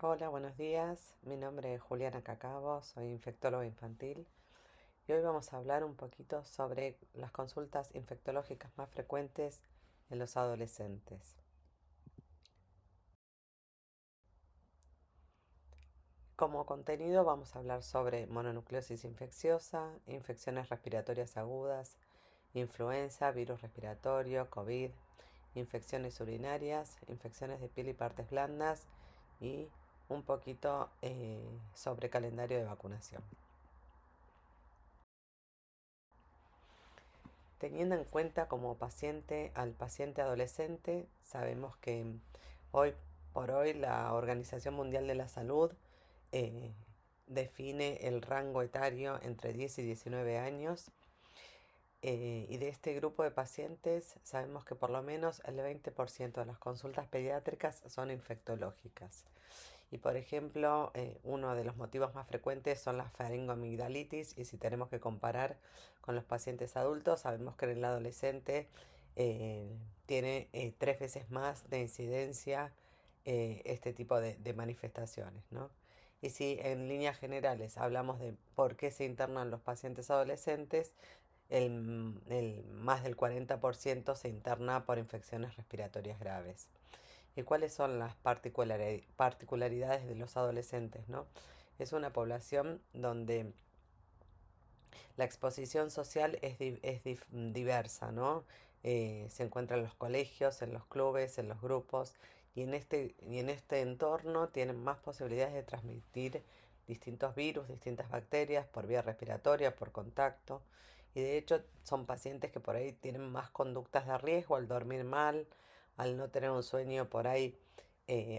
Hola, buenos días. Mi nombre es Juliana Cacabo, soy infectóloga infantil y hoy vamos a hablar un poquito sobre las consultas infectológicas más frecuentes en los adolescentes. Como contenido vamos a hablar sobre mononucleosis infecciosa, infecciones respiratorias agudas, influenza, virus respiratorio, COVID, infecciones urinarias, infecciones de piel y partes blandas y un poquito sobre calendario de vacunación. Teniendo en cuenta como paciente al paciente adolescente, sabemos que hoy por hoy la Organización Mundial de la Salud eh, define el rango etario entre 10 y 19 años, y de este grupo de pacientes sabemos que por lo menos el 20% de las consultas pediátricas son infectológicas. Y por ejemplo, uno de los motivos más frecuentes son las faringoamigdalitis, y si tenemos que comparar con los pacientes adultos, sabemos que en el adolescente tiene 3 veces más de incidencia este tipo de manifestaciones, ¿no? Y si en líneas generales hablamos de por qué se internan los pacientes adolescentes, el más del 40% se interna por infecciones respiratorias graves. ¿Y cuáles son las particularidades de los adolescentes, no? Es una población donde la exposición social es diversa, ¿no? Se encuentra en los colegios, en los clubes, en los grupos, y en este entorno tienen más posibilidades de transmitir distintos virus, distintas bacterias por vía respiratoria, por contacto. Y de hecho son pacientes que por ahí tienen más conductas de riesgo al dormir mal, al no tener un sueño por ahí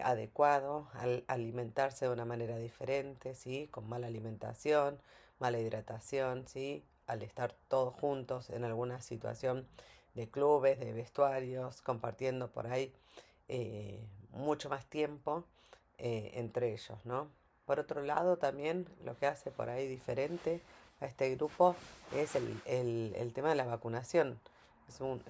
adecuado, al alimentarse de una manera diferente, ¿sí? Con mala alimentación, mala hidratación, ¿sí? Al estar todos juntos en alguna situación de clubes, de vestuarios, compartiendo por ahí mucho más tiempo entre ellos, ¿no? Por otro lado, también lo que hace por ahí diferente a este grupo es el tema de la vacunación. Es un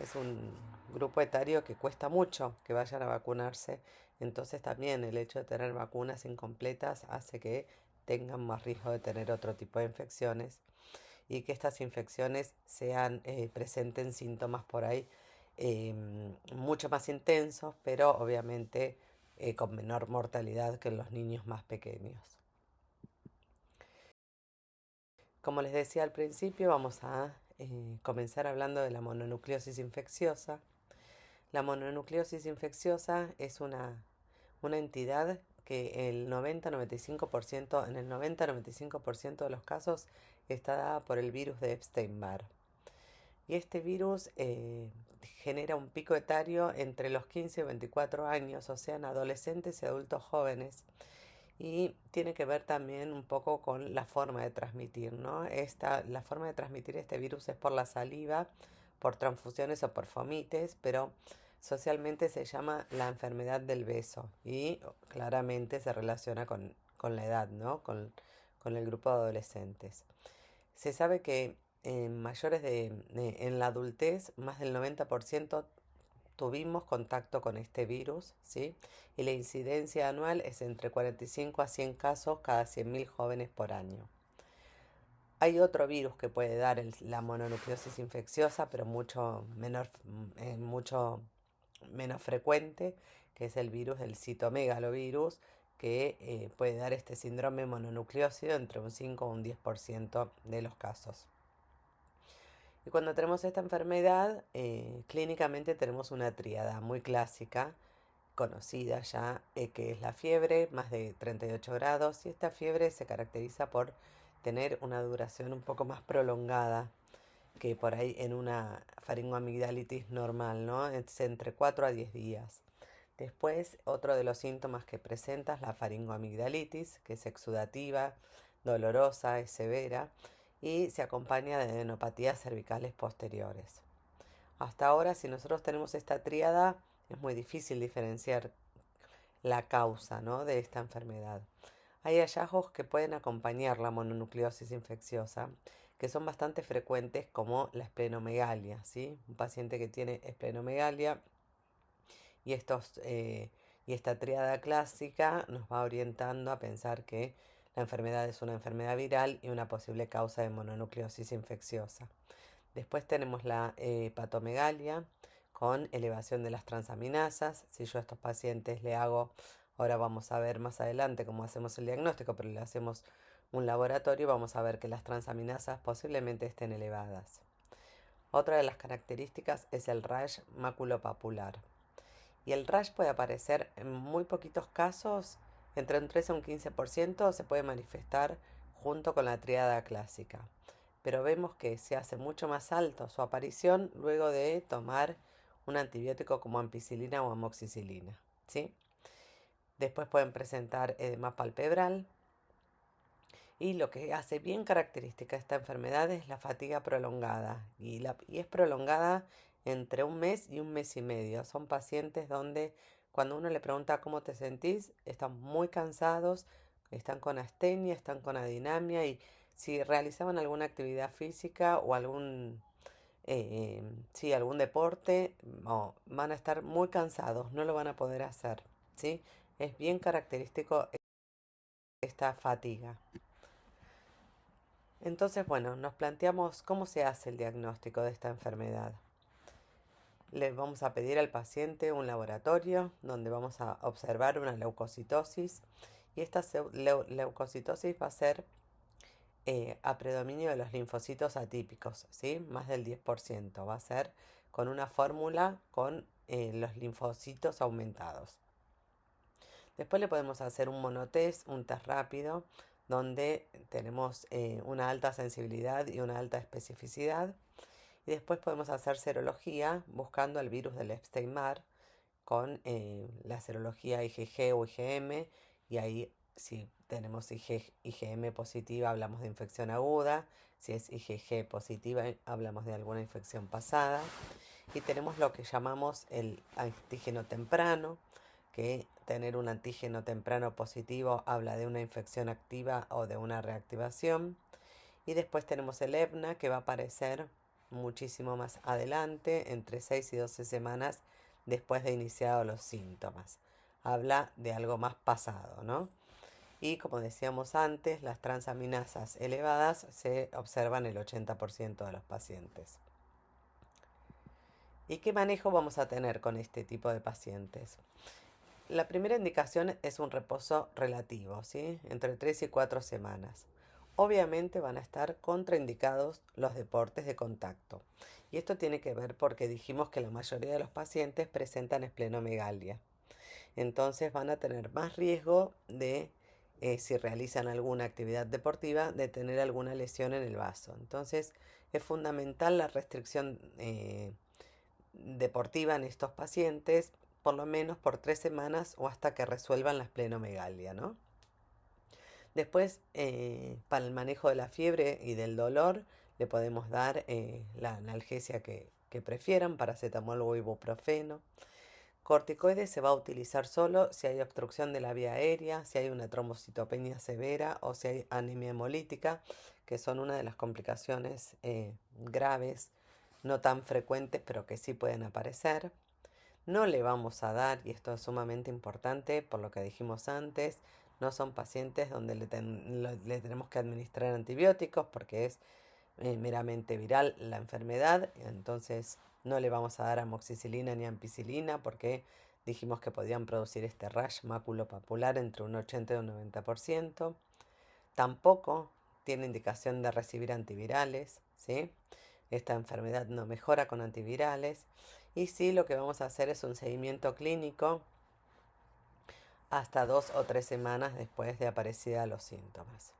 grupo etario que cuesta mucho que vayan a vacunarse, entonces también el hecho de tener vacunas incompletas hace que tengan más riesgo de tener otro tipo de infecciones, y que estas infecciones presenten síntomas por ahí mucho más intensos, pero obviamente con menor mortalidad que en los niños más pequeños. Como les decía al principio, vamos a comenzar hablando de la mononucleosis infecciosa. La mononucleosis infecciosa es una entidad que en el 90-95% de los casos está dada por el virus de Epstein-Barr. Y este virus genera un pico etario entre los 15 y 24 años, o sea, en adolescentes y adultos jóvenes. Y tiene que ver también un poco con la forma de transmitir, ¿no? La forma de transmitir este virus es por la saliva, por transfusiones o por fomites, pero socialmente se llama la enfermedad del beso y claramente se relaciona con la edad, ¿no? Con el grupo de adolescentes. Se sabe que en la adultez, más del 90% tuvimos contacto con este virus, ¿sí? Y la incidencia anual es entre 45 a 100 casos cada 100.000 jóvenes por año. Hay otro virus que puede dar la mononucleosis infecciosa, pero mucho menos frecuente, que es el virus del citomegalovirus, que puede dar este síndrome mononucleósido entre un 5 o un 10% de los casos. Y cuando tenemos esta enfermedad, clínicamente tenemos una tríada muy clásica, conocida ya, que es la fiebre, más de 38 grados, y esta fiebre se caracteriza por tener una duración un poco más prolongada que por ahí en una faringoamigdalitis normal, ¿no? Es entre 4 a 10 días. Después, otro de los síntomas que presenta es la faringoamigdalitis, que es exudativa, dolorosa, es severa y se acompaña de adenopatías cervicales posteriores. Hasta ahora, si nosotros tenemos esta tríada, es muy difícil diferenciar la causa, ¿no?, de esta enfermedad. Hay hallazgos que pueden acompañar la mononucleosis infecciosa, que son bastante frecuentes, como la esplenomegalia, ¿sí? Un paciente que tiene esplenomegalia y estos Y esta tríada clásica nos va orientando a pensar que la enfermedad es una enfermedad viral y una posible causa de mononucleosis infecciosa. Después tenemos la hepatomegalia con elevación de las transaminasas. Si yo a estos pacientes le hago, ahora vamos a ver más adelante cómo hacemos el diagnóstico, pero le hacemos un laboratorio, vamos a ver que las transaminasas posiblemente estén elevadas. Otra de las características es el rash maculopapular. Y el rash puede aparecer en muy poquitos casos, entre un 3 a un 15% se puede manifestar junto con la triada clásica. Pero vemos que se hace mucho más alto su aparición luego de tomar un antibiótico como ampicilina o amoxicilina, ¿sí? Después pueden presentar edema palpebral y lo que hace bien característica esta enfermedad es la fatiga prolongada y es prolongada entre un mes y un mes y medio. Son pacientes donde cuando uno le pregunta cómo te sentís, están muy cansados, están con astenia, están con adinamia y si realizaban alguna actividad física o algún deporte, van a estar muy cansados, no lo van a poder hacer, ¿sí? Es bien característico esta fatiga. Entonces, bueno, nos planteamos cómo se hace el diagnóstico de esta enfermedad. Le vamos a pedir al paciente un laboratorio donde vamos a observar una leucocitosis y esta leucocitosis va a ser a predominio de los linfocitos atípicos, ¿sí? Más del 10%. Va a ser con una fórmula con los linfocitos aumentados. Después le podemos hacer un monotest, un test rápido, donde tenemos una alta sensibilidad y una alta especificidad. Y después podemos hacer serología buscando el virus del Epstein-Barr con la serología IgG o IgM. Y ahí, si tenemos IgM positiva, hablamos de infección aguda. Si es IgG positiva, hablamos de alguna infección pasada. Y tenemos lo que llamamos el antígeno temprano, que tener un antígeno temprano positivo habla de una infección activa o de una reactivación. Y después tenemos el EBNA, que va a aparecer muchísimo más adelante, entre 6 y 12 semanas después de iniciados los síntomas. Habla de algo más pasado, ¿no? Y como decíamos antes, las transaminasas elevadas se observan en el 80% de los pacientes. ¿Y qué manejo vamos a tener con este tipo de pacientes? La primera indicación es un reposo relativo, ¿sí? Entre 3 y 4 semanas. Obviamente van a estar contraindicados los deportes de contacto. Y esto tiene que ver porque dijimos que la mayoría de los pacientes presentan esplenomegalia. Entonces van a tener más riesgo de, si realizan alguna actividad deportiva, de tener alguna lesión en el vaso. Entonces es fundamental la restricción deportiva en estos pacientes, por lo menos por 3 semanas o hasta que resuelvan la esplenomegalia, ¿no? Después, para el manejo de la fiebre y del dolor, le podemos dar la analgesia que prefieran, paracetamol o ibuprofeno. Corticoides se va a utilizar solo si hay obstrucción de la vía aérea, si hay una trombocitopenia severa o si hay anemia hemolítica, que son una de las complicaciones graves, no tan frecuentes, pero que sí pueden aparecer. No le vamos a dar, y esto es sumamente importante por lo que dijimos antes, no son pacientes donde le tenemos que administrar antibióticos porque es meramente viral la enfermedad, entonces no le vamos a dar amoxicilina ni ampicilina porque dijimos que podían producir este rash maculopapular entre un 80 y un 90%. Tampoco tiene indicación de recibir antivirales, ¿sí? Esta enfermedad no mejora con antivirales. Y sí, lo que vamos a hacer es un seguimiento clínico hasta 2 o 3 semanas después de aparecida los síntomas.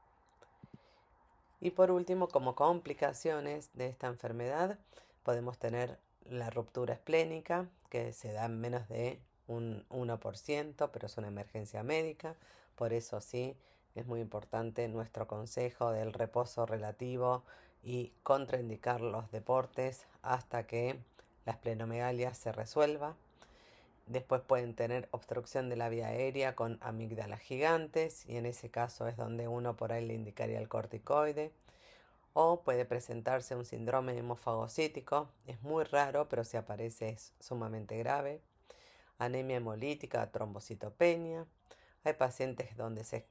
Y por último, como complicaciones de esta enfermedad, podemos tener la ruptura esplénica, que se da en menos de un 1%, pero es una emergencia médica. Por eso sí, es muy importante nuestro consejo del reposo relativo y contraindicar los deportes hasta que la esplenomegalia se resuelva. Después pueden tener obstrucción de la vía aérea con amígdalas gigantes y en ese caso es donde uno por ahí le indicaría el corticoide. O puede presentarse un síndrome hemofagocítico, es muy raro, pero si aparece es sumamente grave. anemia hemolítica, trombocitopenia. Hay pacientes donde se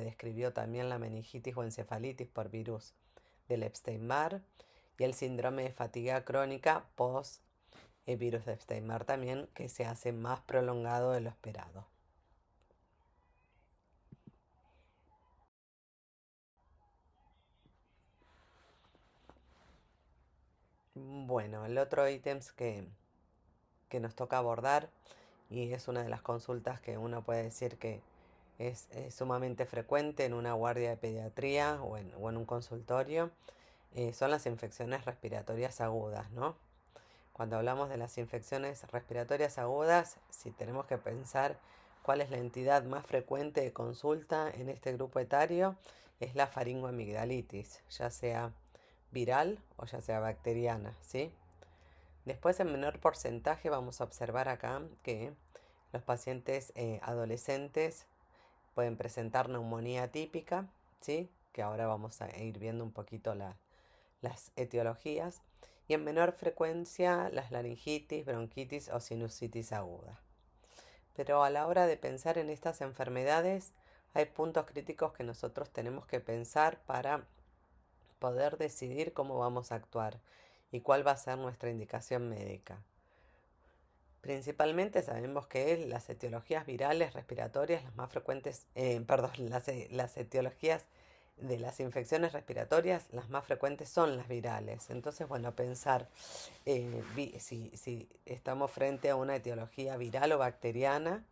describió también la meningitis o encefalitis por virus del Epstein-Barr y el síndrome de fatiga crónica post virus de Epstein-Barr también, que se hace más prolongado de lo esperado. Bueno, el otro ítem que nos toca abordar, y es una de las consultas que uno puede decir que es sumamente frecuente en una guardia de pediatría o en un consultorio, son las infecciones respiratorias agudas, ¿no? Cuando hablamos de las infecciones respiratorias agudas, si tenemos que pensar cuál es la entidad más frecuente de consulta en este grupo etario, es la faringoamigdalitis, ya sea viral o ya sea bacteriana, ¿sí? Después, en menor porcentaje, vamos a observar acá que los pacientes adolescentes pueden presentar neumonía atípica, ¿sí? Que ahora vamos a ir viendo un poquito las etiologías. Y en menor frecuencia, las laringitis, bronquitis o sinusitis aguda. Pero a la hora de pensar en estas enfermedades, hay puntos críticos que nosotros tenemos que pensar para poder decidir cómo vamos a actuar y cuál va a ser nuestra indicación médica. Principalmente sabemos que las etiologías virales respiratorias, las más frecuentes, perdón, las etiologías de las infecciones respiratorias, las más frecuentes son las virales. Entonces, bueno, pensar si estamos frente a una etiología viral o bacteriana,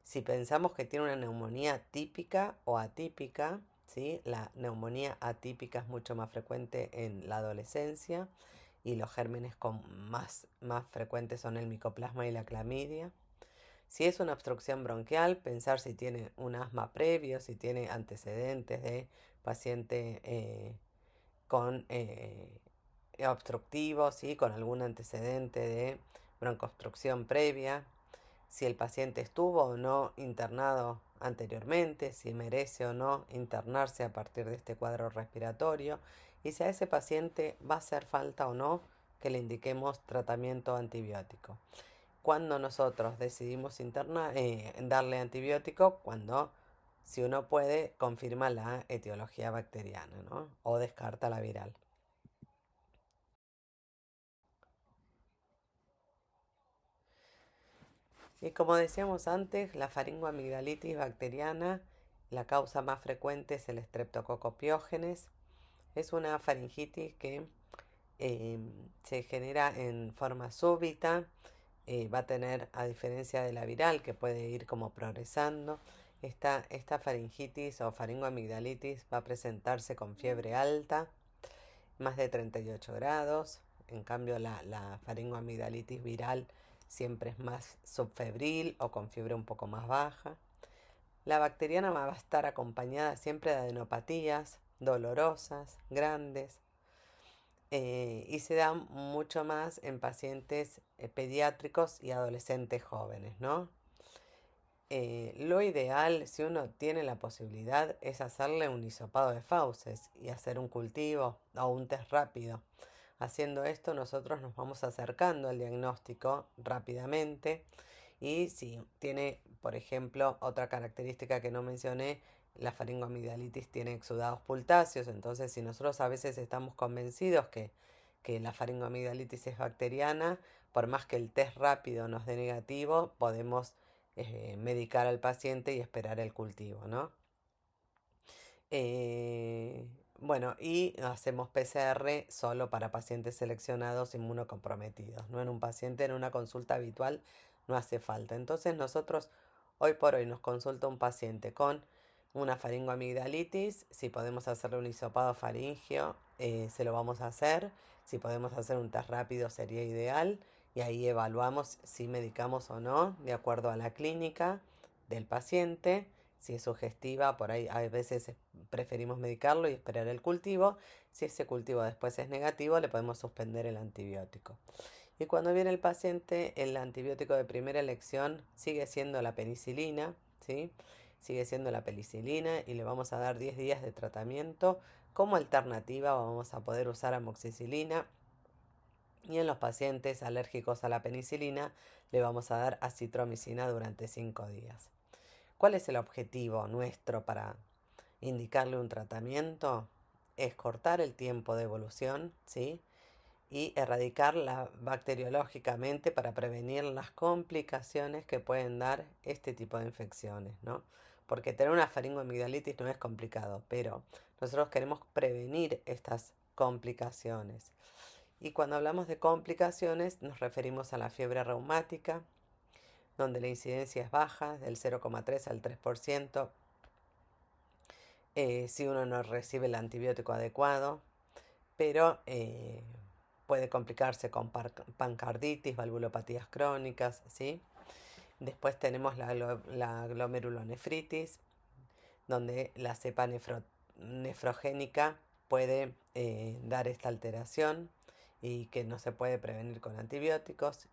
si pensamos que tiene una neumonía típica o atípica, ¿sí? La neumonía atípica es mucho más frecuente en la adolescencia y los gérmenes más frecuentes son el micoplasma y la clamidia. Si es una obstrucción bronquial, pensar si tiene un asma previo, si tiene antecedentes de paciente con obstructivo, ¿sí? Con algún antecedente de broncoobstrucción previa, si el paciente estuvo o no internado anteriormente, si merece o no internarse a partir de este cuadro respiratorio y si a ese paciente va a hacer falta o no que le indiquemos tratamiento antibiótico. Cuando nosotros decidimos darle antibiótico, cuando si uno puede confirma la etiología bacteriana, ¿no? O descarta la viral. Y como decíamos antes, la faringoamigdalitis bacteriana, la causa más frecuente es el Streptococcus pyogenes. Es una faringitis que eh, se genera en forma súbita, va a tener, a diferencia de la viral, que puede ir como progresando, esta faringitis o faringoamigdalitis va a presentarse con fiebre alta, más de 38 grados. En cambio, la faringoamigdalitis viral siempre es más subfebril o con fiebre un poco más baja. La bacteriana va a estar acompañada siempre de adenopatías dolorosas, grandes, y se da mucho más en pacientes pediátricos y adolescentes jóvenes, ¿no? Lo ideal, si uno tiene la posibilidad, es hacerle un hisopado de fauces y hacer un cultivo o un test rápido. Haciendo esto, nosotros nos vamos acercando al diagnóstico rápidamente y si tiene, por ejemplo, otra característica que no mencioné, la faringoamigdalitis tiene exudados pultáceos, entonces si nosotros a veces estamos convencidos que la faringoamigdalitis es bacteriana, por más que el test rápido nos dé negativo, podemos medicar al paciente y esperar el cultivo, ¿no? Eh, bueno, y hacemos PCR solo para pacientes seleccionados inmunocomprometidos, no en un paciente en una consulta habitual no hace falta. Entonces nosotros hoy por hoy nos consulta un paciente con una faringoamigdalitis, si podemos hacerle un hisopado faríngeo, se lo vamos a hacer. Si podemos hacer un test rápido sería ideal y ahí evaluamos si medicamos o no de acuerdo a la clínica del paciente. Si es sugestiva, por ahí a veces preferimos medicarlo y esperar el cultivo. Si ese cultivo después es negativo, le podemos suspender el antibiótico. Y cuando viene el paciente, el antibiótico de primera elección sigue siendo la penicilina, ¿sí? Sigue siendo la penicilina y le vamos a dar 10 días de tratamiento. Como alternativa vamos a poder usar amoxicilina Y en los pacientes alérgicos a la penicilina le vamos a dar acitromicina durante 5 días. ¿Cuál es el objetivo nuestro para indicarle un tratamiento? Es cortar el tiempo de evolución, ¿sí? Y erradicarla bacteriológicamente para prevenir las complicaciones que pueden dar este tipo de infecciones, ¿no? Porque tener una faringoamigdalitis no es complicado, pero nosotros queremos prevenir estas complicaciones. Y cuando hablamos de complicaciones nos referimos a la fiebre reumática, donde la incidencia es baja, del 0,3 al 3%, si uno no recibe el antibiótico adecuado, pero puede complicarse con pancarditis, valvulopatías crónicas, ¿sí? Después tenemos la glomerulonefritis, donde la cepa nefrogénica puede dar esta alteración y que no se puede prevenir con antibióticos.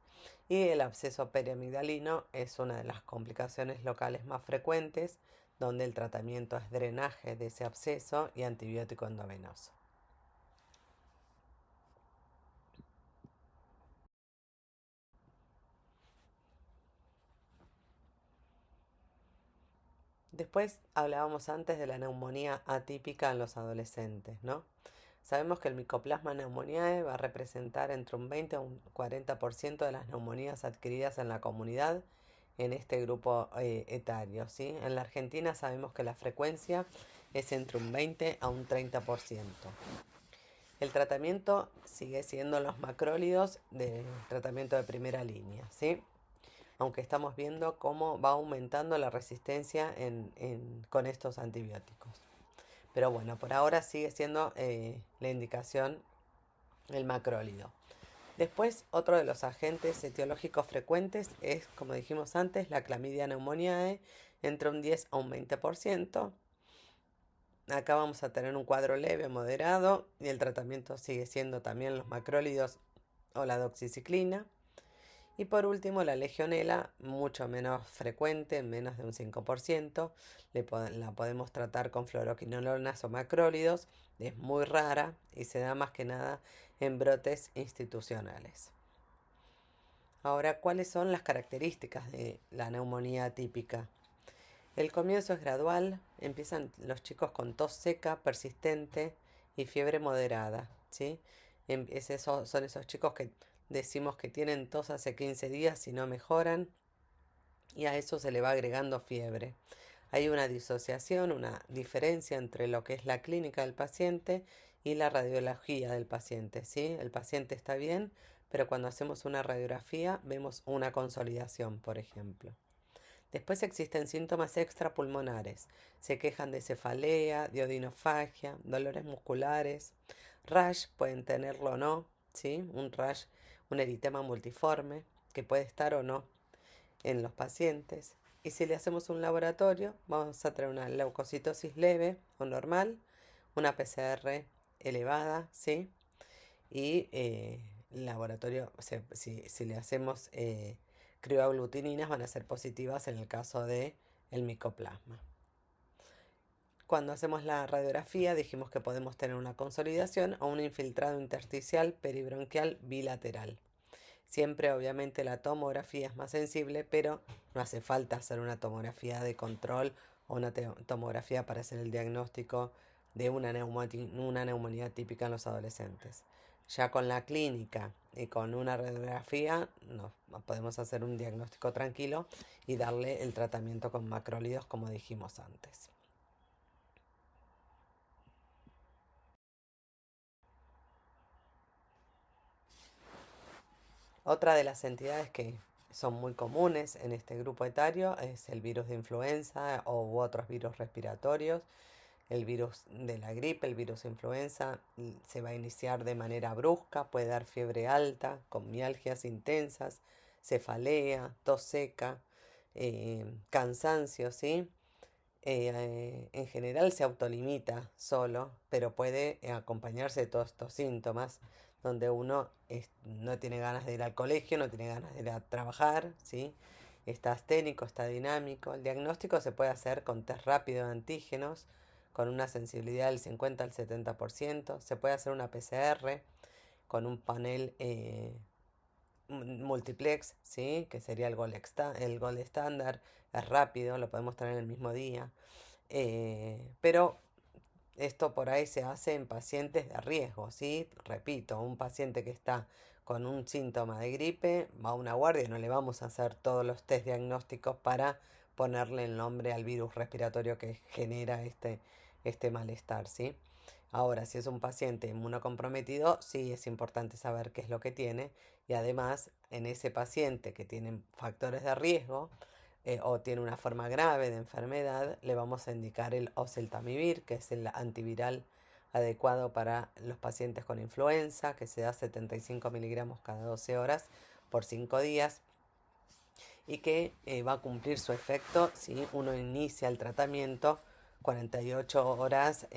Y el absceso periamigdalino es una de las complicaciones locales más frecuentes, donde el tratamiento es drenaje de ese absceso y antibiótico endovenoso. Después hablábamos antes de la neumonía atípica en los adolescentes, ¿no? Sabemos que el Mycoplasma pneumoniae va a representar entre un 20 a un 40% de las neumonías adquiridas en la comunidad en este grupo etario, ¿sí? En la Argentina sabemos que la frecuencia es entre un 20 a un 30%. El tratamiento sigue siendo los macrólidos de tratamiento de primera línea, ¿sí? Aunque estamos viendo cómo va aumentando la resistencia con estos antibióticos. Pero bueno, por ahora sigue siendo la indicación el macrólido. Después, otro de los agentes etiológicos frecuentes es, como dijimos antes, la clamidia pneumoniae, entre un 10 a un 20%. Acá vamos a tener un cuadro leve, moderado, y el tratamiento sigue siendo también los macrólidos o la doxiciclina. Y por último, la legionela, mucho menos frecuente, menos de un 5%. La podemos tratar con fluoroquinolonas o macrólidos. Es muy rara y se da más que nada en brotes institucionales. Ahora, ¿cuáles son las características de la neumonía atípica? El comienzo es gradual, empiezan los chicos con tos seca, persistente y fiebre moderada, ¿sí? Son esos chicos que decimos que tienen tos hace 15 días y no mejoran, y a eso se le va agregando fiebre. Hay una disociación, una diferencia entre lo que es la clínica del paciente y la radiología del paciente, ¿sí? El paciente está bien, pero cuando hacemos una radiografía vemos una consolidación, por ejemplo. Después existen síntomas extrapulmonares. Se quejan de cefalea, de odinofagia, dolores musculares. Rash, pueden tenerlo o no, ¿sí? Un rash, un eritema multiforme, que puede estar o no en los pacientes. Y si le hacemos un laboratorio, vamos a tener una leucocitosis leve o normal, una PCR elevada, ¿sí? Y el laboratorio, si le hacemos crioaglutininas, van a ser positivas en el caso de el micoplasma. Cuando hacemos la radiografía dijimos que podemos tener una consolidación o un infiltrado intersticial peribronquial bilateral. Siempre obviamente la tomografía es más sensible, pero no hace falta hacer una tomografía de control o una tomografía para hacer el diagnóstico de una neumonía típica en los adolescentes. Ya con la clínica y con una radiografía podemos hacer un diagnóstico tranquilo y darle el tratamiento con macrólidos como dijimos antes. Otra de las entidades que son muy comunes en este grupo etario es el virus de influenza u otros virus respiratorios. El virus de la gripe, el virus de influenza, se va a iniciar de manera brusca, puede dar fiebre alta, con mialgias intensas, cefalea, tos seca, cansancio, ¿sí? En general se autolimita solo, pero puede acompañarse de todos estos síntomas, donde uno no tiene ganas de ir al colegio, no tiene ganas de ir a trabajar, ¿sí? Está asténico, está dinámico. El diagnóstico se puede hacer con test rápido de antígenos, con una sensibilidad del 50 al 70%. Se puede hacer una PCR con un panel multiplex, ¿sí? Que sería el gol estándar, es rápido, lo podemos tener el mismo día, pero esto por ahí se hace en pacientes de riesgo, ¿sí? Repito, un paciente que está con un síntoma de gripe va a una guardia y no le vamos a hacer todos los test diagnósticos para ponerle el nombre al virus respiratorio que genera este malestar, ¿sí? Ahora, si es un paciente inmunocomprometido, sí es importante saber qué es lo que tiene y además en ese paciente que tiene factores de riesgo, o tiene una forma grave de enfermedad, le vamos a indicar el oseltamivir, que es el antiviral adecuado para los pacientes con influenza, que se da 75 miligramos cada 12 horas por 5 días y que va a cumplir su efecto si uno inicia el tratamiento 48 horas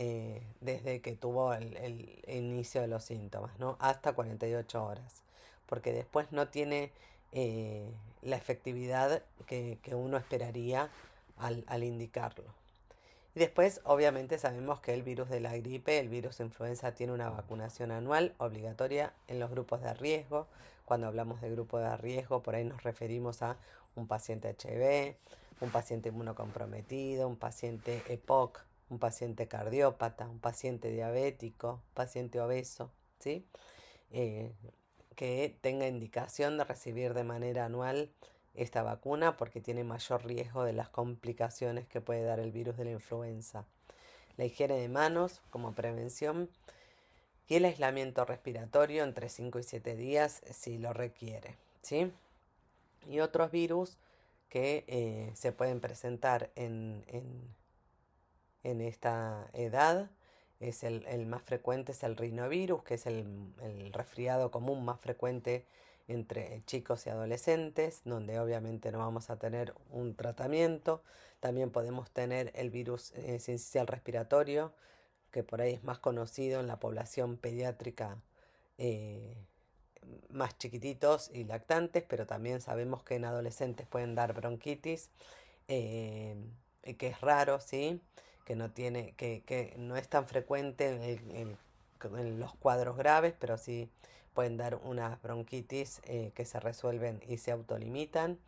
desde que tuvo el inicio de los síntomas, ¿no? Hasta 48 horas, porque después no tiene la efectividad que uno esperaría al indicarlo. Y después, obviamente, sabemos que el virus de la gripe, el virus de influenza, tiene una vacunación anual obligatoria en los grupos de riesgo. Cuando hablamos de grupo de riesgo, por ahí nos referimos a un paciente HIV, un paciente inmunocomprometido, un paciente EPOC, un paciente cardiópata, un paciente diabético, un paciente obeso, ¿sí? Eh, que tenga indicación de recibir de manera anual esta vacuna porque tiene mayor riesgo de las complicaciones que puede dar el virus de la influenza. La higiene de manos como prevención y el aislamiento respiratorio entre 5 y 7 días si lo requiere, ¿sí? Y otros virus que se pueden presentar en esta edad. El más frecuente es el rinovirus, que es el resfriado común más frecuente entre chicos y adolescentes, donde obviamente no vamos a tener un tratamiento. También podemos tener el virus sincicial respiratorio, que por ahí es más conocido en la población pediátrica, eh, más chiquititos y lactantes, pero también sabemos que en adolescentes pueden dar bronquitis, eh, que es raro, ¿sí? Que no es tan frecuente en los cuadros graves, pero sí pueden dar unas bronquitis que se resuelven y se autolimitan.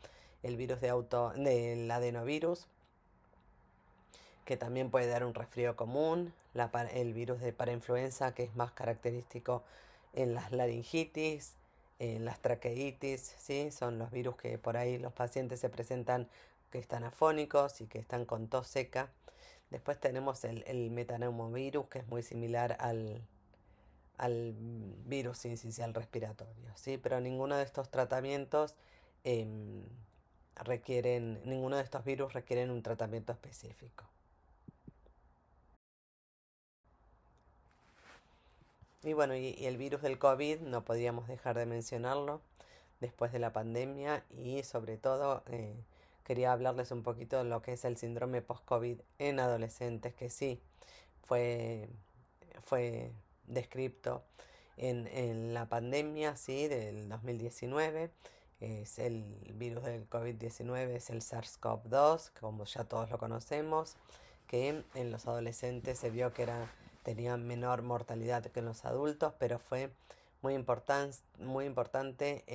El virus del adenovirus, que también puede dar un resfrío común. El virus de parainfluenza, que es más característico en las laringitis, en las traqueitis, ¿sí? Son los virus que por ahí los pacientes se presentan que están afónicos y que están con tos seca. Después tenemos el metaneumovirus, que es muy similar al virus sincicial respiratorio, ¿sí? Pero ninguno de estos tratamientos em, ninguno de estos virus requieren un tratamiento específico. Y bueno, y el virus del COVID no podíamos dejar de mencionarlo después de la pandemia y sobre todo quería hablarles un poquito de lo que es el síndrome post-COVID en adolescentes, que sí fue, fue descrito en la pandemia, sí, del 2019. Es el virus del COVID-19, es el SARS-CoV-2, como ya todos lo conocemos, que en los adolescentes se vio que tenía menor mortalidad que en los adultos, pero fue muy importante,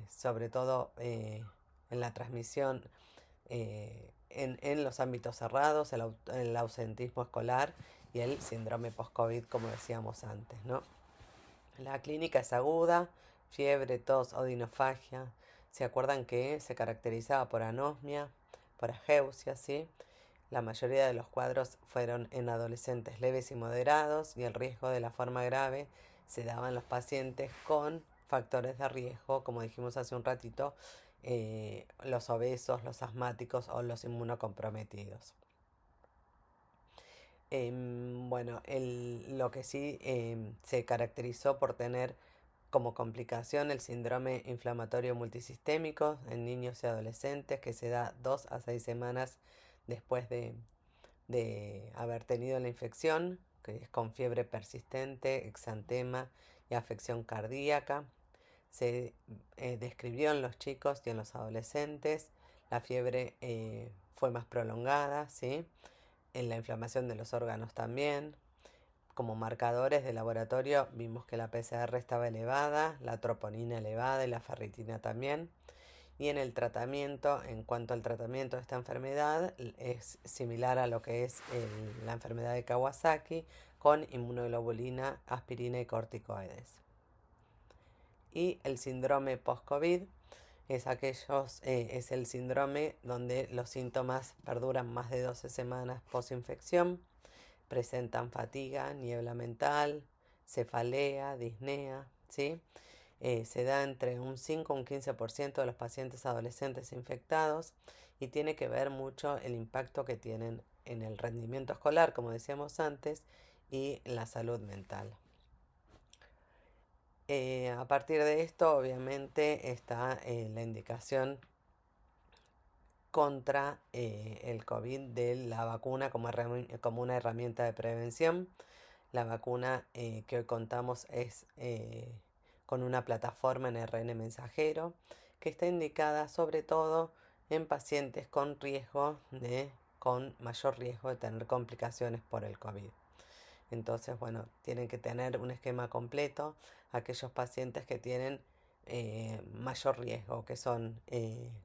sobre todo en la transmisión en los ámbitos cerrados, el ausentismo escolar y el síndrome post-COVID, como decíamos antes, ¿no? La clínica es aguda, fiebre, tos, odinofagia. ¿Se acuerdan que se caracterizaba por anosmia, por ageusia, sí? La mayoría de los cuadros fueron en adolescentes leves y moderados y el riesgo de la forma grave se daba en los pacientes con factores de riesgo, como dijimos hace un ratito, los obesos, los asmáticos o los inmunocomprometidos. Bueno, lo que sí se caracterizó por tener como complicación el síndrome inflamatorio multisistémico en niños y adolescentes que se da 2 a 6 semanas después de haber tenido la infección, que es con fiebre persistente, exantema y afección cardíaca. Se describió en los chicos y en los adolescentes. La fiebre fue más prolongada, ¿sí? En la inflamación de los órganos también, como marcadores de laboratorio vimos que la PCR estaba elevada, la troponina elevada y la ferritina también. Y en el tratamiento, en cuanto al tratamiento de esta enfermedad, es similar a lo que es la enfermedad de Kawasaki, con inmunoglobulina, aspirina y corticoides. Y el síndrome post-COVID es el síndrome donde los síntomas perduran más de 12 semanas post-infección, presentan fatiga, niebla mental, cefalea, disnea, ¿sí? Se da entre un 5 y un 15% de los pacientes adolescentes infectados y tiene que ver mucho el impacto que tienen en el rendimiento escolar, como decíamos antes, y la salud mental. A partir de esto, obviamente, está la indicación contra el COVID de la vacuna como una herramienta de prevención. La vacuna que hoy contamos es con una plataforma en ARN mensajero que está indicada sobre todo en pacientes con mayor riesgo de tener complicaciones por el COVID. Entonces, bueno, tienen que tener un esquema completo aquellos pacientes que tienen mayor riesgo, que son,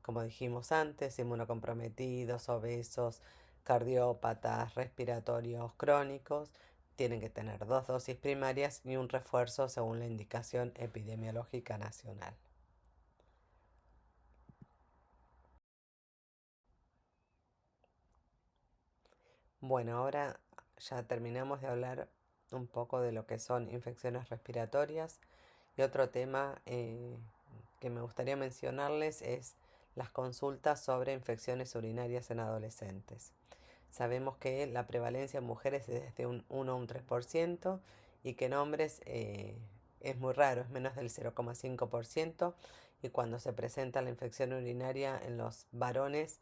como dijimos antes, inmunocomprometidos, obesos, cardiópatas, respiratorios crónicos. Tienen que tener 2 dosis primarias y un refuerzo según la indicación epidemiológica nacional. Bueno, ahora ya terminamos de hablar un poco de lo que son infecciones respiratorias. Y otro tema que me gustaría mencionarles es las consultas sobre infecciones urinarias en adolescentes. Sabemos que la prevalencia en mujeres es desde un 1 a un 3% y que en hombres es muy raro, es menos del 0,5%, y cuando se presenta la infección urinaria en los varones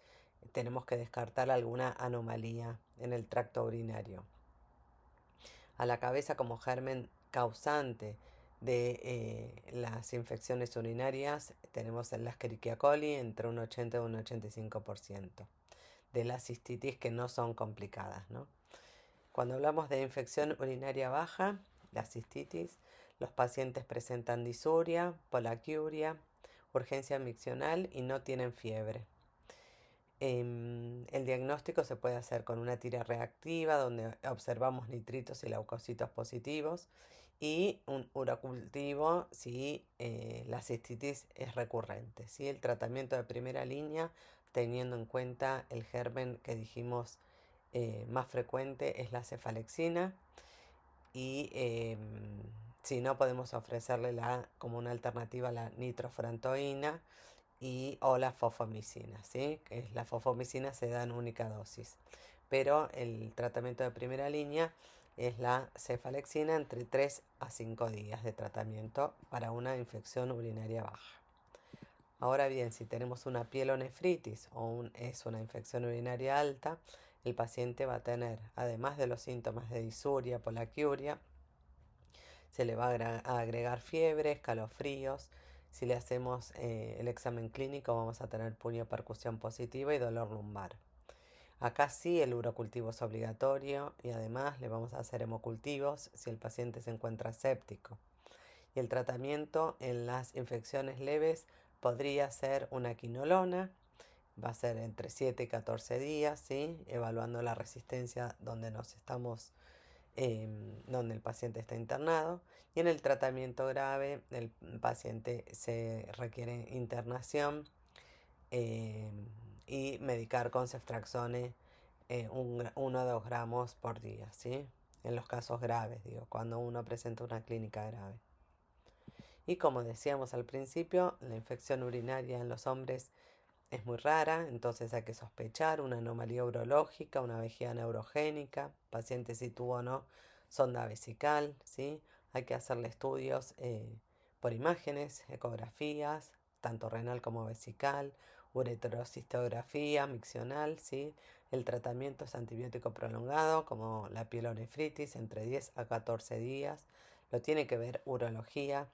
tenemos que descartar alguna anomalía en el tracto urinario. A la cabeza como germen causante de las infecciones urinarias tenemos el Escherichia coli entre un 80 y un 85% de las cistitis que no son complicadas, ¿no? Cuando hablamos de infección urinaria baja, la cistitis, los pacientes presentan disuria, polaquiuria, urgencia miccional y no tienen fiebre. El diagnóstico se puede hacer con una tira reactiva donde observamos nitritos y leucocitos positivos y un urocultivo si la cistitis es recurrente, ¿sí? El tratamiento de primera línea, teniendo en cuenta el germen que dijimos más frecuente, es la cefalexina y si no podemos ofrecerle como una alternativa la nitrofurantoína o la fofomicina, ¿sí? La fofomicina se da en única dosis, pero el tratamiento de primera línea es la cefalexina entre 3 a 5 días de tratamiento para una infección urinaria baja. Ahora bien, si tenemos una pielonefritis es una infección urinaria alta, el paciente va a tener, además de los síntomas de disuria, polaquiuria, se le va a agregar fiebre, escalofríos. Si le hacemos el examen clínico vamos a tener puño percusión positiva y dolor lumbar. Acá sí el urocultivo es obligatorio y además le vamos a hacer hemocultivos si el paciente se encuentra séptico. Y el tratamiento en las infecciones leves podría ser una quinolona, va a ser entre 7 y 14 días, ¿sí? Evaluando la resistencia donde el paciente está internado, y en el tratamiento grave el paciente se requiere internación eh, y medicar con ceftriaxone 1 a 2 gramos por día, ¿sí? En los casos graves, digo, cuando uno presenta una clínica grave. Y como decíamos al principio, la infección urinaria en los hombres es muy rara, entonces hay que sospechar una anomalía urológica, una vejiga neurogénica, paciente si tuvo o no sonda vesical, ¿sí? Hay que hacerle estudios por imágenes, ecografías, tanto renal como vesical, ureterocistografía, miccional, ¿sí? El tratamiento es antibiótico prolongado, como la pielonefritis, entre 10 a 14 días. Lo tiene que ver urología,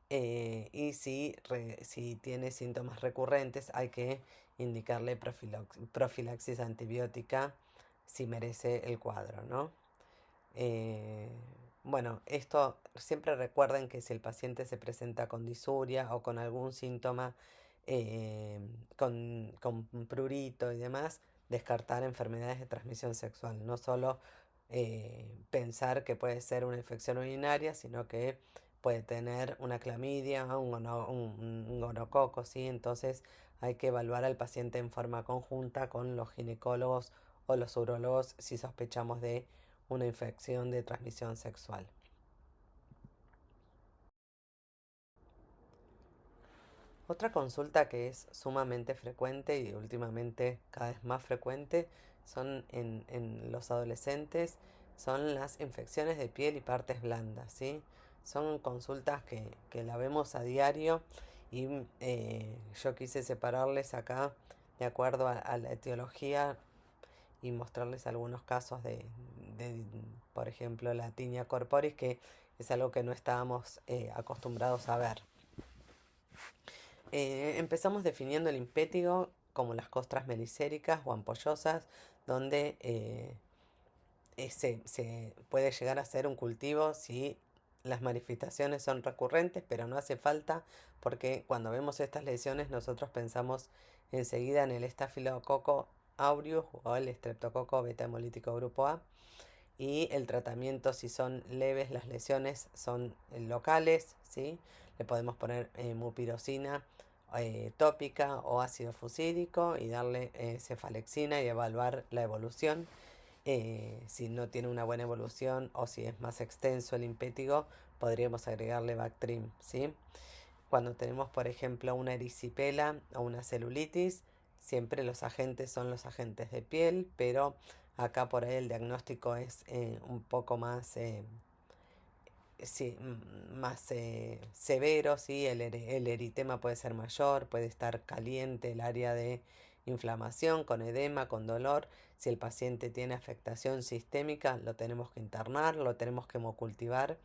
y si tiene síntomas recurrentes hay que indicarle profilaxis antibiótica si merece el cuadro, ¿no? Eh, bueno, esto siempre recuerden que si el paciente se presenta con disuria o con algún síntoma, eh, con prurito y demás, descartar enfermedades de transmisión sexual. No solo pensar que puede ser una infección urinaria, sino que puede tener una clamidia, un gonococo, ¿sí? Entonces hay que evaluar al paciente en forma conjunta con los ginecólogos o los urólogos si sospechamos de una infección de transmisión sexual. Otra consulta que es sumamente frecuente y últimamente cada vez más frecuente son en los adolescentes, son las infecciones de piel y partes blandas, ¿sí? Son consultas que la vemos a diario y yo quise separarles acá de acuerdo a la etiología y mostrarles algunos casos de, por ejemplo, la tinea corporis, que es algo que no estábamos acostumbrados a ver. Empezamos definiendo el impétigo como las costras melicéricas o ampollosas, donde se puede llegar a ser un cultivo si las manifestaciones son recurrentes, pero no hace falta porque cuando vemos estas lesiones nosotros pensamos enseguida en el estafilococo aureus o el estreptococo beta hemolítico grupo A, y el tratamiento, si son leves las lesiones, son locales, ¿sí? Le podemos poner mupirocina tópica o ácido fusídico y darle cefalexina y evaluar la evolución. Si no tiene una buena evolución o si es más extenso el impétigo, podríamos agregarle Bactrim, ¿sí? Cuando tenemos, por ejemplo, una erisipela o una celulitis, siempre los agentes son los agentes de piel, pero acá por ahí el diagnóstico es un poco más, sí, más severo, ¿sí? El eritema puede ser mayor, puede estar caliente el área de inflamación, con edema, con dolor. Si el paciente tiene afectación sistémica, lo tenemos que internar, lo tenemos que hemocultivar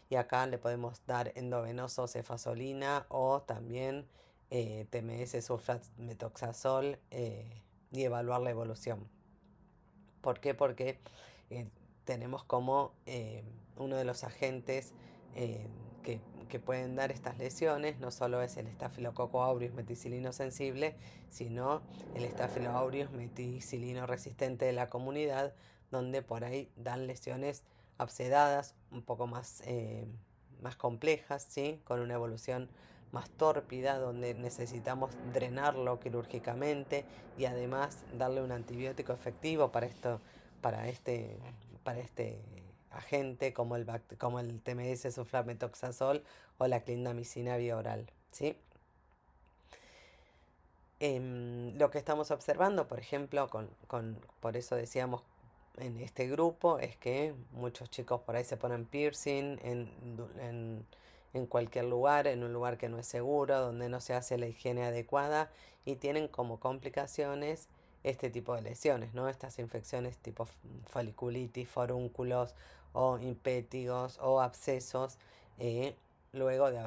y acá le podemos dar endovenoso cefazolina o también TMS sulfatmetoxazol y evaluar la evolución. ¿Por qué? Porque eh, tenemos como uno de los agentes eh, que, que pueden dar estas lesiones, no solo es el Staphylococcus aureus meticilino sensible, sino el Staphylococcus aureus meticilino resistente de la comunidad, donde por ahí dan lesiones abscedadas, un poco más, más complejas, ¿sí? Con una evolución más tórpida, donde necesitamos drenarlo quirúrgicamente y además darle un antibiótico efectivo para esto, para este, para este agente como el TMS sulfametoxazol o la clindamicina vía oral, ¿sí? Lo que estamos observando, por ejemplo, por eso decíamos en este grupo, es que muchos chicos por ahí se ponen piercing en cualquier lugar, en un lugar que no es seguro, donde no se hace la higiene adecuada y tienen como complicaciones este tipo de lesiones, ¿no? Estas infecciones tipo foliculitis, forúnculos o impétigos o abscesos eh, luego de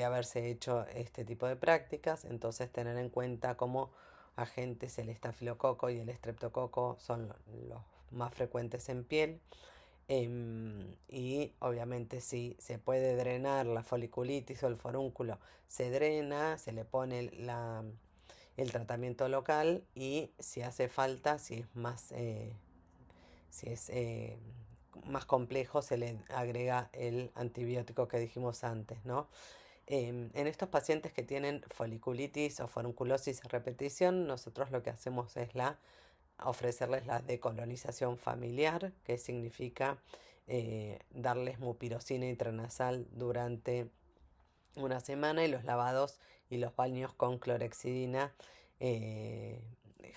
haberse hecho este tipo de prácticas. Entonces tener en cuenta como agentes el estafilococo y el estreptococo son los más frecuentes en piel. Y obviamente si se puede drenar la foliculitis o el forúnculo, se drena, se le pone el tratamiento local y si hace falta, si es más complejo, se le agrega el antibiótico que dijimos antes, ¿no? En estos pacientes que tienen foliculitis o forunculosis a repetición, nosotros lo que hacemos es ofrecerles la decolonización familiar, que significa darles mupirocina intranasal durante una semana y los lavados y los baños con clorexidina eh,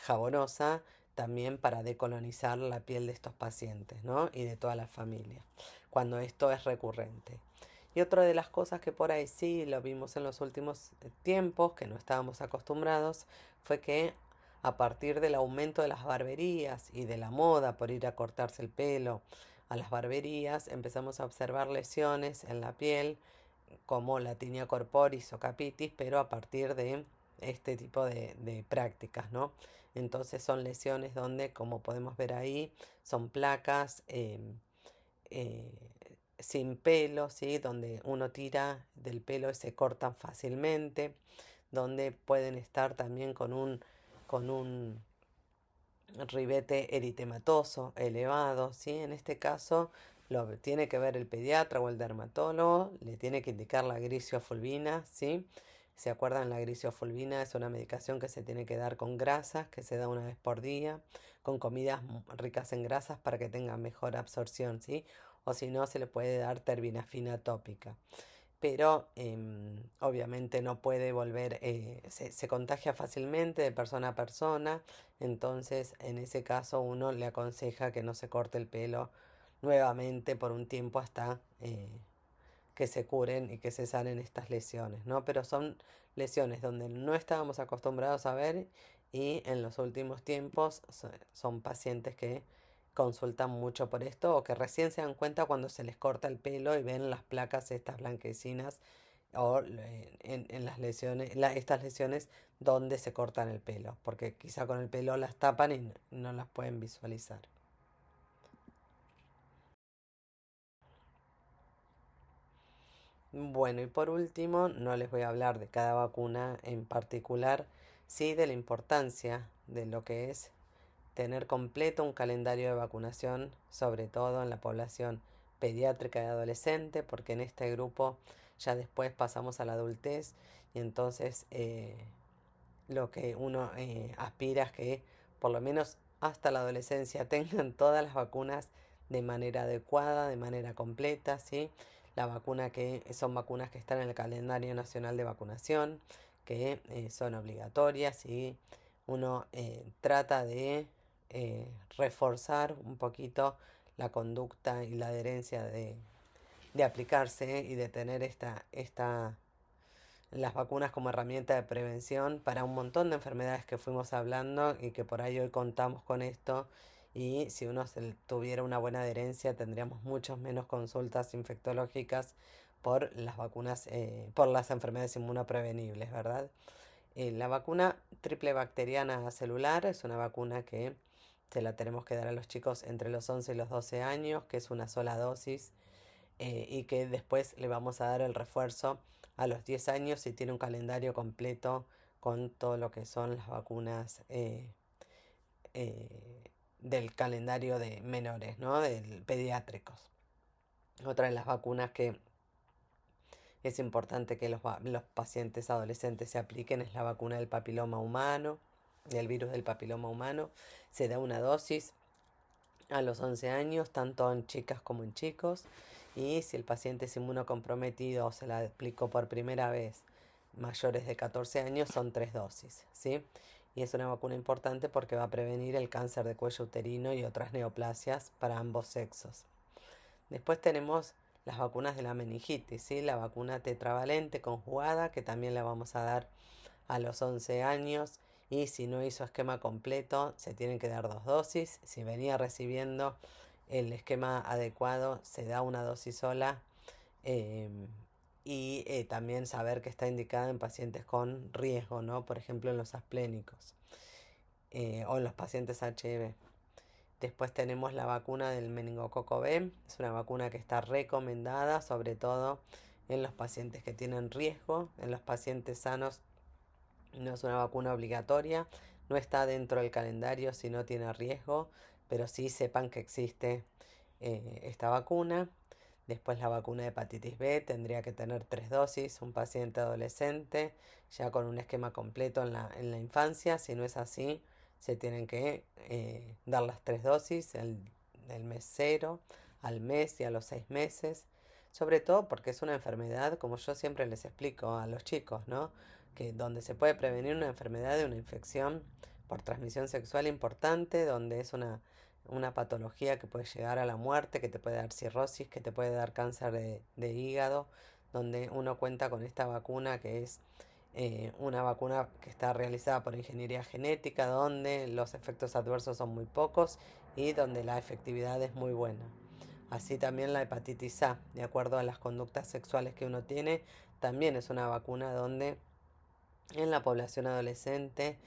jabonosa también para decolonizar la piel de estos pacientes, ¿no? Y de toda la familia, cuando esto es recurrente. Y otra de las cosas que por ahí sí lo vimos en los últimos tiempos, que no estábamos acostumbrados, fue que a partir del aumento de las barberías y de la moda por ir a cortarse el pelo a las barberías, empezamos a observar lesiones en la piel como la tinea corporis o capitis, pero a partir de este tipo de prácticas, ¿no? Entonces son lesiones donde, como podemos ver ahí, son placas eh, sin pelo, ¿sí? Donde uno tira del pelo y se cortan fácilmente, donde pueden estar también con un ribete eritematoso elevado, ¿sí? En este caso lo tiene que ver el pediatra o el dermatólogo, le tiene que indicar la grisiofulvina, ¿sí? ¿Se acuerdan? La grisiofulvina es una medicación que se tiene que dar con grasas, que se da una vez por día, con comidas ricas en grasas para que tenga mejor absorción, ¿sí? O si no, se le puede dar terbinafina tópica, pero obviamente no puede volver, se contagia fácilmente de persona a persona, entonces en ese caso uno le aconseja que no se corte el pelo nuevamente por un tiempo hasta que se curen y que se sanen estas lesiones, ¿no? Pero son lesiones donde no estábamos acostumbrados a ver y en los últimos tiempos son pacientes que consultan mucho por esto o que recién se dan cuenta cuando se les corta el pelo y ven las placas estas blanquecinas o en las lesiones, estas lesiones donde se cortan el pelo, porque quizá con el pelo las tapan y no las pueden visualizar. Bueno, y por último, no les voy a hablar de cada vacuna en particular, sí de la importancia de lo que es tener completo un calendario de vacunación, sobre todo en la población pediátrica y adolescente, porque en este grupo ya después pasamos a la adultez y entonces lo que uno aspira es que por lo menos hasta la adolescencia tengan todas las vacunas de manera adecuada, de manera completa, ¿sí? La vacuna que son vacunas que están en el calendario nacional de vacunación, que son obligatorias y uno trata de reforzar un poquito la conducta y la adherencia de aplicarse y de tener las vacunas como herramienta de prevención para un montón de enfermedades que fuimos hablando y que por ahí hoy contamos con esto. Y si uno tuviera una buena adherencia, tendríamos muchas menos consultas infectológicas por las vacunas, por las enfermedades inmunoprevenibles, ¿verdad? La vacuna triple bacteriana celular es una vacuna que se la tenemos que dar a los chicos entre los 11 y los 12 años, que es una sola dosis y que después le vamos a dar el refuerzo a los 10 años si tiene un calendario completo con todo lo que son las vacunas del calendario de menores, ¿no? Del pediátricos. Otra de las vacunas que es importante que los pacientes adolescentes se apliquen es la vacuna del papiloma humano, del virus del papiloma humano. Se da una dosis a los 11 años, tanto en chicas como en chicos. Y si el paciente es inmunocomprometido o se la aplicó por primera vez mayores de 14 años, son 3 dosis, ¿sí? Y es una vacuna importante porque va a prevenir el cáncer de cuello uterino y otras neoplasias para ambos sexos. Después tenemos las vacunas de la meningitis, ¿sí? La vacuna tetravalente conjugada, que también la vamos a dar a los 11 años. Y si no hizo esquema completo, se tienen que dar 2 dosis. Si venía recibiendo el esquema adecuado, se da una dosis sola. em, y también saber que está indicada en pacientes con riesgo, ¿no? Por ejemplo, en los asplénicos o en los pacientes HIV. Después tenemos la vacuna del meningococo B. Es una vacuna que está recomendada, sobre todo en los pacientes que tienen riesgo. En los pacientes sanos no es una vacuna obligatoria. No está dentro del calendario si no tiene riesgo, pero sí sepan que existe esta vacuna. Después la vacuna de hepatitis B tendría que tener 3 dosis. Un paciente adolescente ya con un esquema completo en la infancia. Si no es así, se tienen que dar las 3 dosis del mes cero al mes y a los 6 meses. Sobre todo porque es una enfermedad, como yo siempre les explico a los chicos, ¿no? Que donde se puede prevenir una enfermedad de una infección por transmisión sexual importante, donde es una patología que puede llegar a la muerte, que te puede dar cirrosis, que te puede dar cáncer de hígado, donde uno cuenta con esta vacuna que es una vacuna que está realizada por ingeniería genética, donde los efectos adversos son muy pocos y donde la efectividad es muy buena. Así también la hepatitis A, de acuerdo a las conductas sexuales que uno tiene, también es una vacuna donde En la población adolescente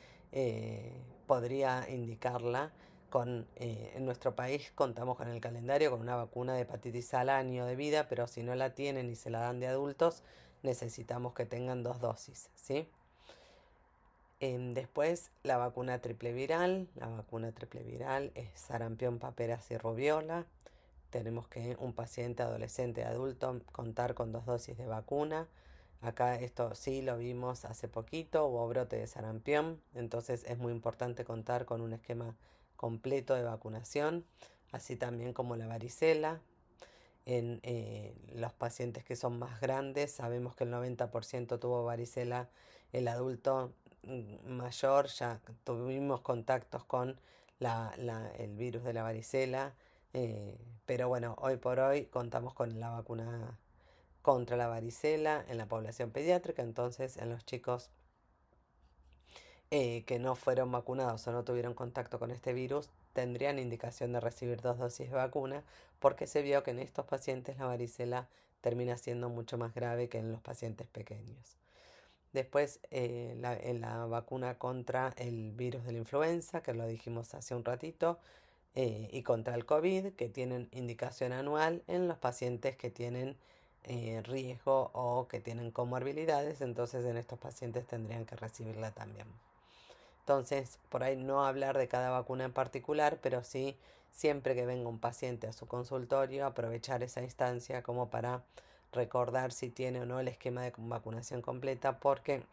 podría indicarla en nuestro país contamos con el calendario con una vacuna de hepatitis al año de vida, pero si no la tienen y se la dan de adultos, necesitamos que tengan 2 dosis, ¿sí? Después la vacuna triple viral. La vacuna triple viral es sarampión, paperas y rubiola. Tenemos que un paciente adolescente adulto contar con 2 dosis de vacuna. Acá esto sí lo vimos hace poquito, hubo brote de sarampión, entonces es muy importante contar con un esquema completo de vacunación, así también como la varicela. En los pacientes que son más grandes, sabemos que el 90% tuvo varicela, el adulto mayor, ya tuvimos contactos con el virus de la varicela, pero bueno, hoy por hoy contamos con la vacuna contra la varicela en la población pediátrica, entonces en los chicos que no fueron vacunados o no tuvieron contacto con este virus tendrían indicación de recibir 2 dosis de vacuna porque se vio que en estos pacientes la varicela termina siendo mucho más grave que en los pacientes pequeños. Después, en la vacuna contra el virus de la influenza, que lo dijimos hace un ratito, y contra el COVID, que tienen indicación anual en los pacientes que tienen riesgo o que tienen comorbilidades, entonces en estos pacientes tendrían que recibirla también. Entonces, por ahí no hablar de cada vacuna en particular, pero sí, siempre que venga un paciente a su consultorio, aprovechar esa instancia como para recordar si tiene o no el esquema de vacunación completa, porque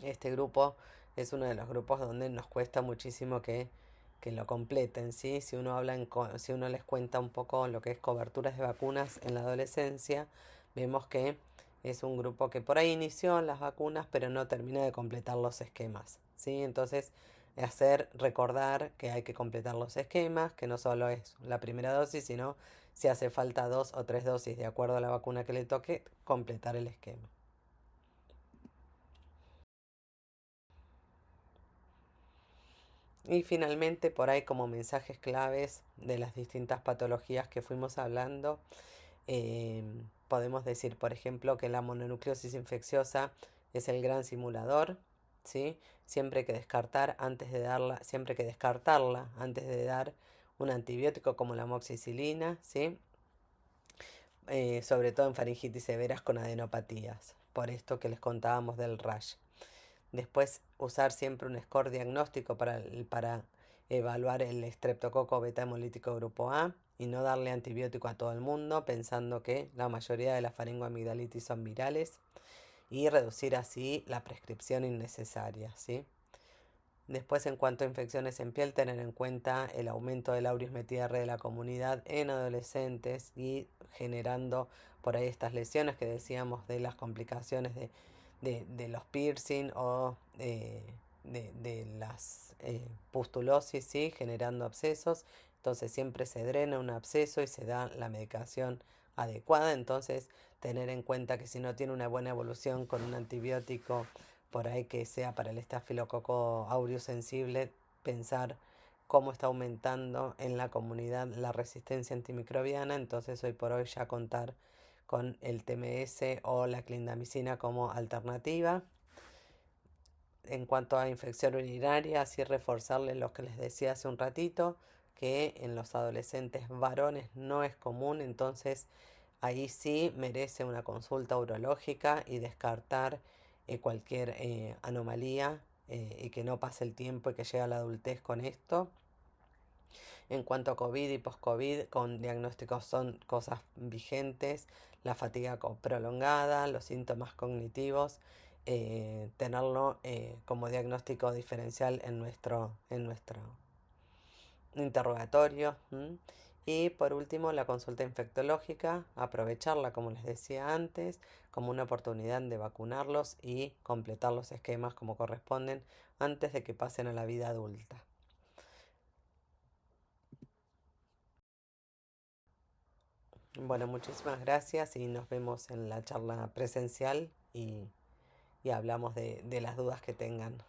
este grupo es uno de los grupos donde nos cuesta muchísimo que lo completen, ¿sí? Si uno si uno les cuenta un poco lo que es coberturas de vacunas en la adolescencia, vemos que es un grupo que por ahí inició las vacunas, pero no termina de completar los esquemas, ¿sí? Entonces, recordar que hay que completar los esquemas, que no solo es la primera dosis, sino si hace falta 2 o 3 dosis de acuerdo a la vacuna que le toque, completar el esquema. Y finalmente, por ahí como mensajes claves de las distintas patologías que fuimos hablando, podemos decir, por ejemplo, que la mononucleosis infecciosa es el gran simulador, ¿sí? Siempre que descartarla antes de dar un antibiótico como la amoxicilina, ¿sí? Sobre todo en faringitis severas con adenopatías, por esto que les contábamos del rash. Después usar siempre un score diagnóstico para evaluar el estreptococo beta hemolítico grupo A y no darle antibiótico a todo el mundo pensando que la mayoría de las faringoamigdalitis son virales y reducir así la prescripción innecesaria, ¿sí? Después, en cuanto a infecciones en piel, tener en cuenta el aumento del aureus metier de la comunidad en adolescentes y generando por ahí estas lesiones que decíamos de las complicaciones de los piercing o de las pustulosis, ¿sí? Generando abscesos. Entonces siempre se drena un absceso y se da la medicación adecuada. Entonces tener en cuenta que si no tiene una buena evolución con un antibiótico por ahí que sea para el estafilococo aureus sensible, pensar cómo está aumentando en la comunidad la resistencia antimicrobiana, entonces hoy por hoy ya contar con el TMS o la clindamicina como alternativa. En cuanto a infección urinaria, así reforzarles lo que les decía hace un ratito, que en los adolescentes varones no es común, entonces ahí sí merece una consulta urológica y descartar cualquier anomalía y que no pase el tiempo y que llegue a la adultez con esto. En cuanto a COVID y post-COVID, con diagnósticos son cosas vigentes, la fatiga prolongada, los síntomas cognitivos, tenerlo como diagnóstico diferencial en nuestro interrogatorio. Y por último, la consulta infectológica, aprovecharla, como les decía antes, como una oportunidad de vacunarlos y completar los esquemas como corresponden antes de que pasen a la vida adulta. Bueno, muchísimas gracias y nos vemos en la charla presencial y hablamos de las dudas que tengan.